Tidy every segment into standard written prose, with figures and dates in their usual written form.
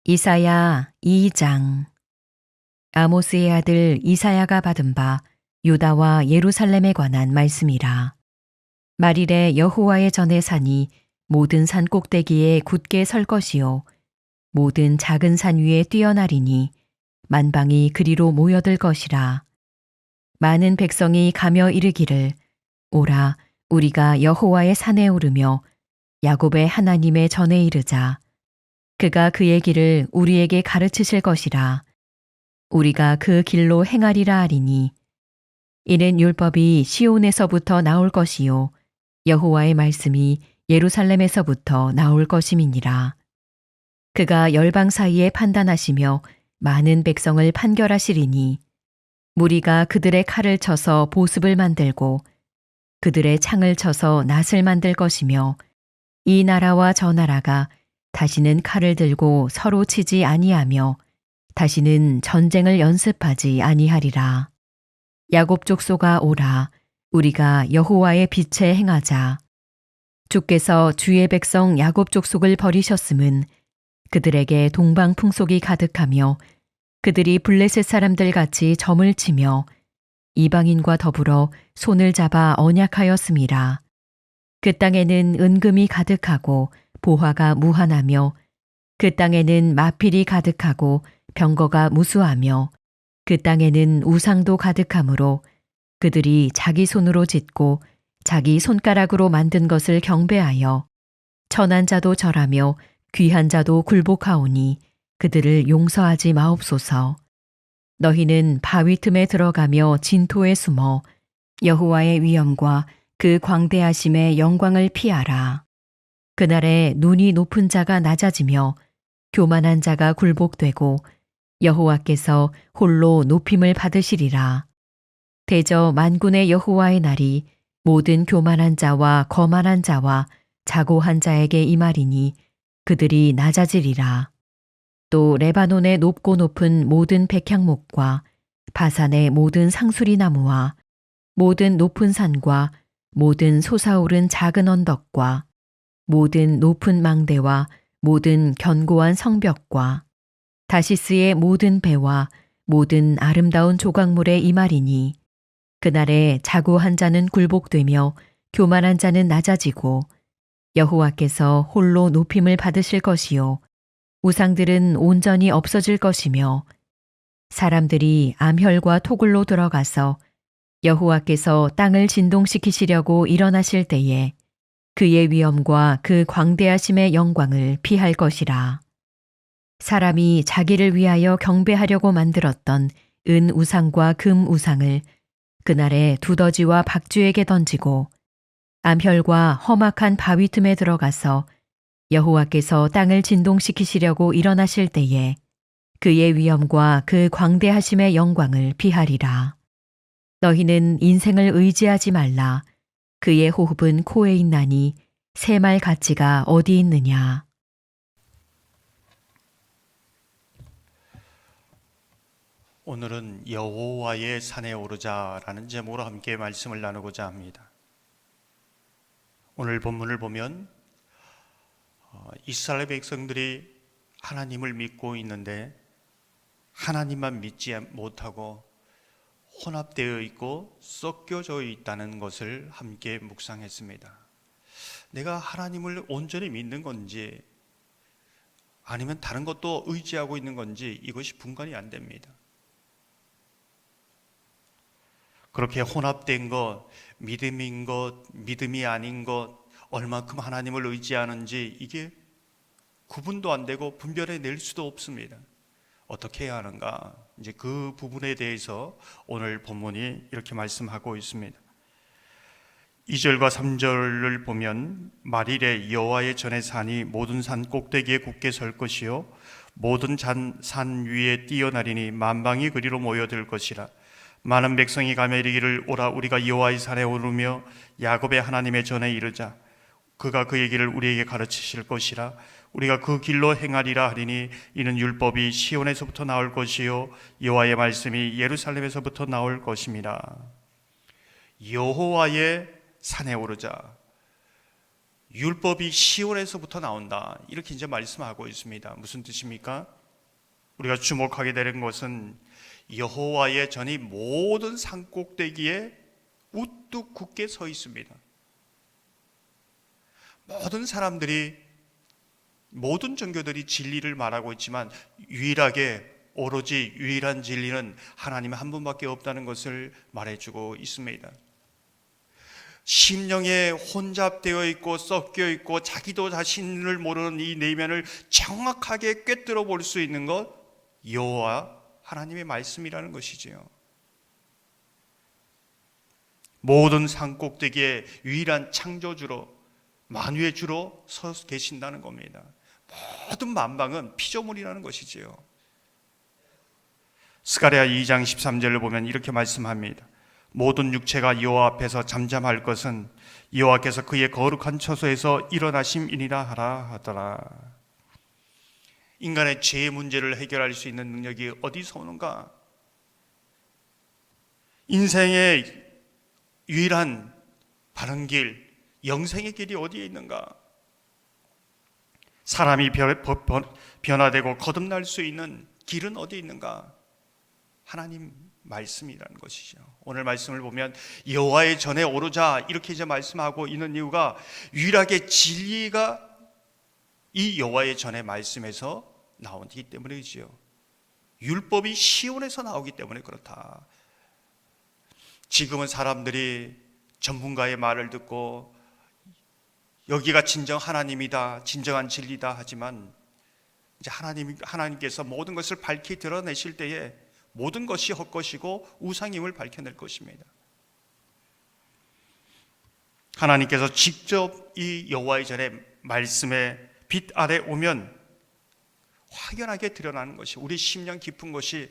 이사야 2장. 아모스의 아들 이사야가 받은 바 유다와 예루살렘에 관한 말씀이라. 말일에 여호와의 전에 산이 모든 산 꼭대기에 굳게 설 것이요 모든 작은 산 위에 뛰어나리니 만방이 그리로 모여들 것이라. 많은 백성이 가며 이르기를 오라 우리가 여호와의 산에 오르며 야곱의 하나님의 전에 이르자. 그가 그의 길을 우리에게 가르치실 것이라. 우리가 그 길로 행하리라 하리니 이는 율법이 시온에서부터 나올 것이요 여호와의 말씀이 예루살렘에서부터 나올 것임이니라. 그가 열방 사이에 판단하시며 많은 백성을 판결하시리니 무리가 그들의 칼을 쳐서 보습을 만들고 그들의 창을 쳐서 낫을 만들 것이며 이 나라와 저 나라가 다시는 칼을 들고 서로 치지 아니하며 다시는 전쟁을 연습하지 아니하리라. 야곱 족속아 오라 우리가 여호와의 빛에 행하자. 주께서 주의 백성 야곱 족속을 버리셨음은 그들에게 동방 풍속이 가득하며 그들이 블레셋 사람들 같이 점을 치며 이방인과 더불어 손을 잡아 언약하였음이라. 그 땅에는 은금이 가득하고 보화가 무한하며 그 땅에는 마필이 가득하고 병거가 무수하며 그 땅에는 우상도 가득하므로 그들이 자기 손으로 짓고 자기 손가락으로 만든 것을 경배하여 천한 자도 절하며 귀한 자도 굴복하오니 그들을 용서하지 마옵소서. 너희는 바위 틈에 들어가며 진토에 숨어 여호와의 위엄과 그 광대하심의 영광을 피하라. 그날에 눈이 높은 자가 낮아지며 교만한 자가 굴복되고 여호와께서 홀로 높임을 받으시리라. 대저 만군의 여호와의 날이 모든 교만한 자와 거만한 자와 자고한 자에게 임하리니 그들이 낮아지리라. 또 레바논의 높고 높은 모든 백향목과 바산의 모든 상수리 나무와 모든 높은 산과 모든 솟아오른 작은 언덕과 모든 높은 망대와 모든 견고한 성벽과 다시스의 모든 배와 모든 아름다운 조각물에 임하리니 그날에 자고한 자는 굴복되며 교만한 자는 낮아지고 여호와께서 홀로 높임을 받으실 것이요 우상들은 온전히 없어질 것이며 사람들이 암혈과 토굴로 들어가서 여호와께서 땅을 진동시키시려고 일어나실 때에 그의 위엄과 그 광대하심의 영광을 피할 것이라. 사람이 자기를 위하여 경배하려고 만들었던 은 우상과 금 우상을 그날에 두더지와 박쥐에게 던지고 암혈과 험악한 바위 틈에 들어가서 여호와께서 땅을 진동시키시려고 일어나실 때에 그의 위엄과 그 광대하심의 영광을 피하리라. 너희는 인생을 의지하지 말라. 그의 호흡은 코에 있나니 새말 가치가 어디 있느냐. 오늘은 여호와의 산에 오르자라는 제목으로 함께 말씀을 나누고자 합니다. 오늘 본문을 보면 이스라엘 백성들이 하나님을 믿고 있는데 하나님만 믿지 못하고 혼합되어 있고 섞여져 있다는 것을 함께 묵상했습니다. 내가 하나님을 온전히 믿는 건지 아니면 다른 것도 의지하고 있는 건지 이것이 분간이 안 됩니다. 그렇게 혼합된 것, 믿음인 것, 믿음이 아닌 것, 얼만큼 하나님을 의지하는지 이게 구분도 안 되고 분별해 낼 수도 없습니다. 어떻게 해야 하는가? 이제 그 부분에 대해서 오늘 본문이 이렇게 말씀하고 있습니다. 2절과 3절을 보면 말일에 여호와의 전에 산이 모든 산 꼭대기에 굳게 설 것이요 모든 산 위에 뛰어나리니 만방이 그리로 모여들 것이라. 많은 백성이 가며 이르기를 오라 우리가 여호와의 산에 오르며 야곱의 하나님의 전에 이르자. 그가 그의 길을 우리에게 가르치실 것이라. 우리가 그 길로 행하리라 하리니 이는 율법이 시온에서부터 나올 것이요 여호와의 말씀이 예루살렘에서부터 나올 것임이라. 여호와의 산에 오르자. 율법이 시온에서부터 나온다. 이렇게 이제 말씀하고 있습니다. 무슨 뜻입니까? 우리가 주목하게 되는 것은 여호와의 전이 모든 산꼭대기에 우뚝 굳게 서 있습니다. 모든 사람들이, 모든 종교들이 진리를 말하고 있지만 유일하게, 오로지 유일한 진리는 하나님 한 분밖에 없다는 것을 말해주고 있습니다. 심령에 혼잡되어 있고 섞여 있고 자기도 자신을 모르는 이 내면을 정확하게 꿰뚫어 볼 수 있는 것, 여호와 하나님의 말씀이라는 것이지요. 모든 산꼭대기에 유일한 창조주로, 만유의 주로 서 계신다는 겁니다. 모든 만방은 피조물이라는 것이지요. 스가랴 2장 13절을 보면 이렇게 말씀합니다. 모든 육체가 여호와 앞에서 잠잠할 것은 여호와께서 그의 거룩한 처소에서 일어나심이니라 하라 하더라. 인간의 죄의 문제를 해결할 수 있는 능력이 어디서 오는가? 인생의 유일한 바른 길, 영생의 길이 어디에 있는가? 사람이 변화되고 거듭날 수 있는 길은 어디에 있는가? 하나님 말씀이라는 것이죠. 오늘 말씀을 보면 여호와의 전에 오르자 이렇게 이제 말씀하고 있는 이유가 유일하게 진리가 이 여호와의 전의 말씀에서 나오기 때문이지요. 율법이 시온에서 나오기 때문에 그렇다. 지금은 사람들이 전문가의 말을 듣고 여기가 진정 하나님이다, 진정한 진리다 하지만 이제 하나님께서 모든 것을 밝히 드러내실 때에 모든 것이 헛것이고 우상임을 밝혀낼 것입니다. 하나님께서 직접 이 여호와의 전의 말씀의 빛 아래 오면 확연하게 드러나는 것이, 우리 심령 깊은 것이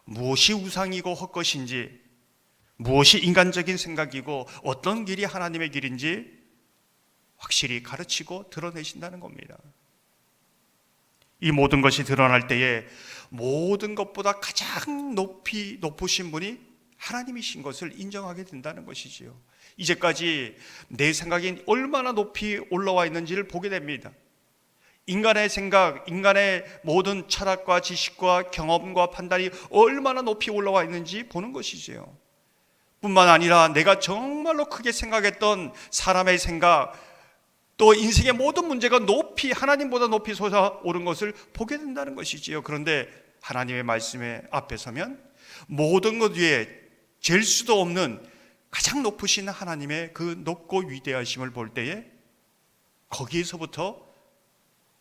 무엇이 우상이고 헛것인지, 무엇이 인간적인 생각이고 어떤 길이 하나님의 길인지 확실히 가르치고 드러내신다는 겁니다. 이 모든 것이 드러날 때에 모든 것보다 가장 높으신 분이 하나님이신 것을 인정하게 된다는 것이지요. 이제까지 내 생각이 얼마나 높이 올라와 있는지를 보게 됩니다. 인간의 생각, 인간의 모든 철학과 지식과 경험과 판단이 얼마나 높이 올라와 있는지 보는 것이지요. 뿐만 아니라 내가 정말로 크게 생각했던 사람의 생각, 또 인생의 모든 문제가 높이, 하나님보다 높이 솟아오른 것을 보게 된다는 것이지요. 그런데 하나님의 말씀에 앞에 서면 모든 것 위에 잴 수도 없는 가장 높으신 하나님의 그 높고 위대하심을 볼 때에 거기에서부터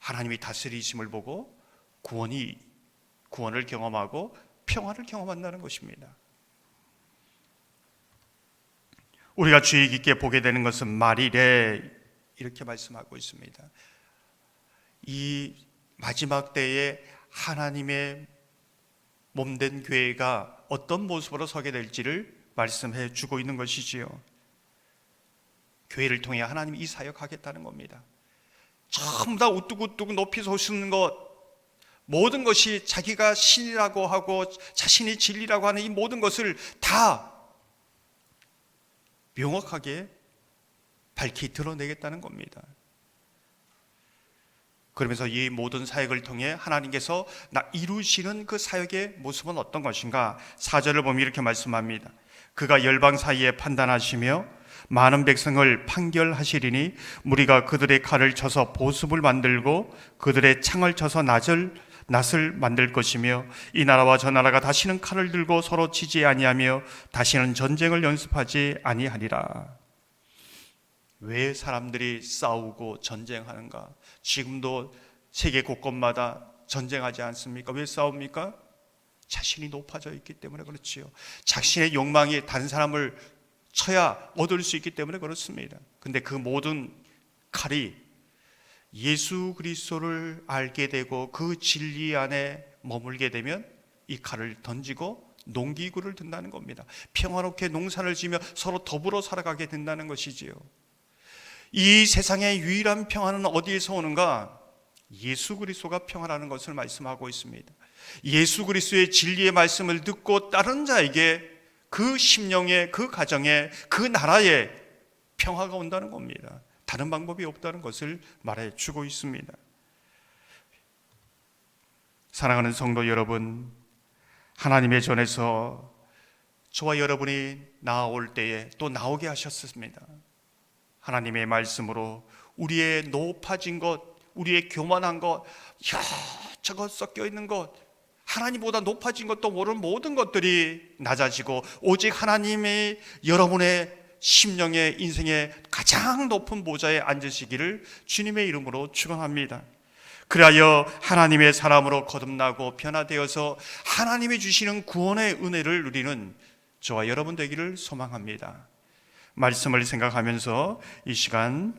하나님이 다스리심을 보고 구원을 경험하고 평화를 경험한다는 것입니다. 우리가 주의 깊게 보게 되는 것은 말이래 이렇게 말씀하고 있습니다. 이 마지막 때에 하나님의 몸된 교회가 어떤 모습으로 서게 될지를 말씀해 주고 있는 것이지요. 교회를 통해 하나님이 이 사역하겠다는 겁니다. 전부 다 우뚝우뚝 높이 솟는 것, 모든 것이 자기가 신이라고 하고 자신이 진리라고 하는 이 모든 것을 다 명확하게 밝히 드러내겠다는 겁니다. 그러면서 이 모든 사역을 통해 하나님께서 이루시는 그 사역의 모습은 어떤 것인가? 4절을 보면 이렇게 말씀합니다. 그가 열방 사이에 판단하시며 많은 백성을 판결하시리니 무리가 그들의 칼을 쳐서 보습을 만들고 그들의 창을 쳐서 낫을 만들 것이며 이 나라와 저 나라가 다시는 칼을 들고 서로 치지 아니하며 다시는 전쟁을 연습하지 아니하리라. 왜 사람들이 싸우고 전쟁하는가? 지금도 세계 곳곳마다 전쟁하지 않습니까? 왜 싸웁니까? 자신이 높아져 있기 때문에 그렇지요. 자신의 욕망이 다른 사람을 쳐야 얻을 수 있기 때문에 그렇습니다. 근데 그 모든 칼이 예수 그리스도를 알게 되고 그 진리 안에 머물게 되면 이 칼을 던지고 농기구를 든다는 겁니다. 평화롭게 농사를 지며 서로 더불어 살아가게 된다는 것이지요. 이 세상의 유일한 평화는 어디에서 오는가? 예수 그리스도가 평화라는 것을 말씀하고 있습니다. 예수 그리스도의 진리의 말씀을 듣고 따른 자에게 그 심령에, 그 가정에, 그 나라에 평화가 온다는 겁니다. 다른 방법이 없다는 것을 말해 주고 있습니다. 사랑하는 성도 여러분, 하나님의 전에서 저와 여러분이 나아올 때에 또 나오게 하셨습니다. 하나님의 말씀으로 우리의 높아진 것, 우리의 교만한 것, 저것 섞여 있는 것, 하나님보다 높아진 것도 모르는 모든 것들이 낮아지고 오직 하나님의 여러분의 심령의 인생의 가장 높은 보좌에 앉으시기를 주님의 이름으로 축원합니다. 그리하여 하나님의 사람으로 거듭나고 변화되어서 하나님이 주시는 구원의 은혜를 누리는 저와 여러분 되기를 소망합니다. 말씀을 생각하면서 이 시간